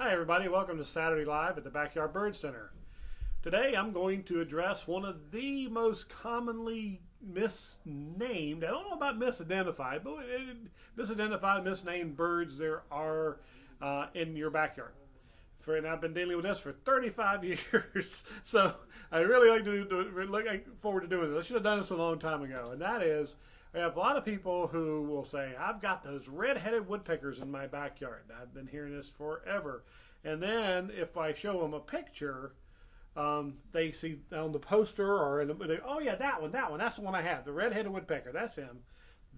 Hi everybody, welcome to Saturday Live at the Backyard Bird Center. Today I'm going to address one of the most commonly misnamed, I don't know about misidentified, but misidentified, misnamed birds there are in your backyard. And I've been dealing with this for 35 years, so I really look forward to doing this. I should have done this a long time ago, and that is, I have a lot of people who will say, I've got those red-headed woodpeckers in my backyard. I've been hearing this forever. And then if I show them a picture, they see on the poster or oh yeah, that one, that's the one I have, the red-headed woodpecker, that's him.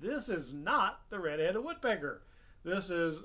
This is not the red-headed woodpecker. This is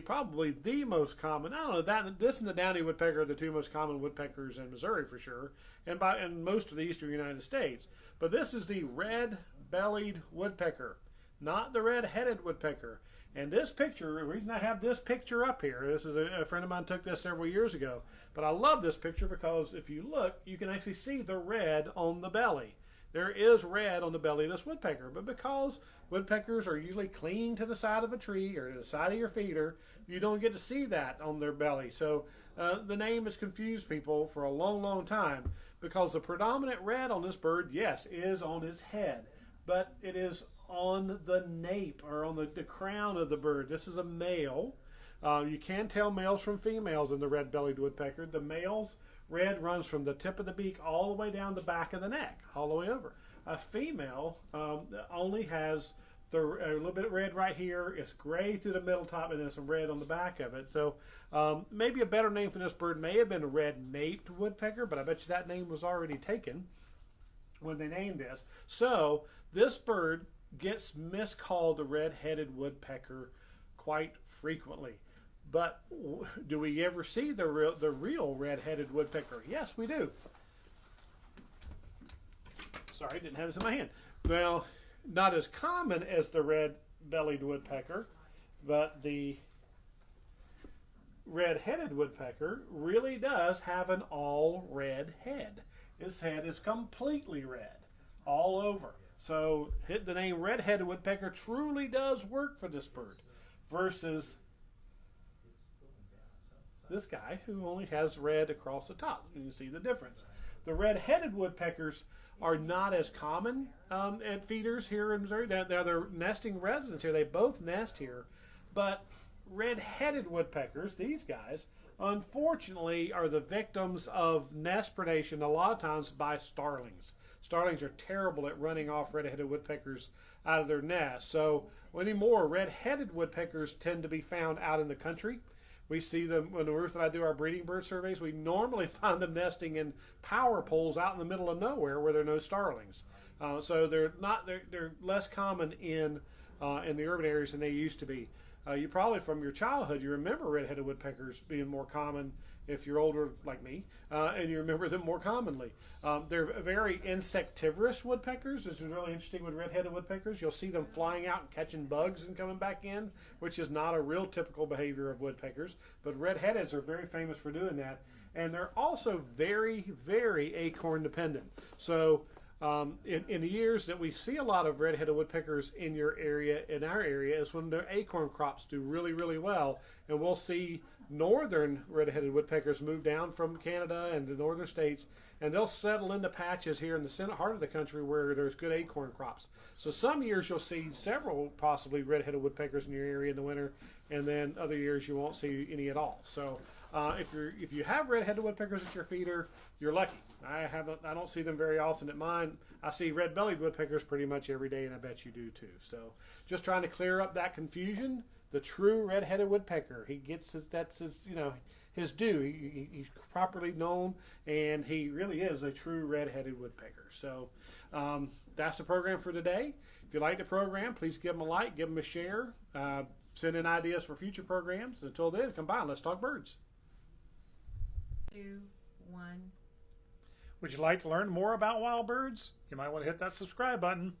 probably the most common. I don't know, this and the downy woodpecker are the two most common woodpeckers in Missouri for sure, and in most of the eastern United States. But this is the red-bellied woodpecker, not the red-headed woodpecker. And this picture, the reason I have this picture up here, this is a friend of mine took this several years ago, but I love this picture because if you look, you can actually see the red on the belly. There is red on the belly of this woodpecker, but because woodpeckers are usually clinging to the side of a tree or to the side of your feeder, you don't get to see that on their belly. So the name has confused people for a long, long time because the predominant red on this bird, yes, is on his head, but it is on the nape or on the crown of the bird. This is a male. You can tell males from females in the red-bellied woodpecker. The male's red runs from the tip of the beak all the way down the back of the neck, all the way over. A female only has a little bit of red right here. It's gray through the middle top and then some red on the back of it. So maybe a better name for this bird may have been a red-naped woodpecker, but I bet you that name was already taken when they named this. So this bird gets miscalled the red-headed woodpecker quite frequently. But do we ever see the real red-headed woodpecker? Yes, we do. Sorry, didn't have this in my hand. Well, not as common as the red-bellied woodpecker, but the red-headed woodpecker really does have an all-red head. Its head is completely red, all over. So the name red-headed woodpecker truly does work for this bird versus this guy who only has red across the top. You can see the difference. The red-headed woodpeckers are not as common at feeders here in Missouri. They're nesting residents here. They both nest here. But red-headed woodpeckers, these guys, unfortunately are the victims of nest predation a lot of times by starlings. Starlings are terrible at running off red-headed woodpeckers out of their nests. So anymore, red-headed woodpeckers tend to be found out in the country. We see them when Ruth and I do our breeding bird surveys. We normally find them nesting in power poles out in the middle of nowhere where there are no starlings. So they're less common in the urban areas than they used to be. You probably from your childhood you remember red-headed woodpeckers being more common if you're older like me, and you remember them more commonly. They're very insectivorous woodpeckers, which is really interesting with red-headed woodpeckers. You'll see them flying out and catching bugs and coming back in, which is not a real typical behavior of woodpeckers, but red-headeds are very famous for doing that. And they're also very, very acorn dependent. So in the years that we see a lot of red-headed woodpeckers in your area, in our area, is when the acorn crops do really, really well. And we'll see northern red-headed woodpeckers move down from Canada and the northern states, and they'll settle into patches here in the heart of the country where there's good acorn crops. So some years you'll see several possibly red-headed woodpeckers in your area in the winter, and then other years you won't see any at all. So if you have red-headed woodpeckers at your feeder, you're lucky. I don't see them very often at mine. I see red-bellied woodpeckers pretty much every day, and I bet you do too. So just trying to clear up that confusion. The true red-headed woodpecker, he gets his due. He's properly known, and he really is a true red-headed woodpecker. So that's the program for today. If you like the program, please give them a like, give them a share, send in ideas for future programs. Until then, come by and let's talk birds. 2, 1. Would you like to learn more about wild birds? You might want to hit that subscribe button.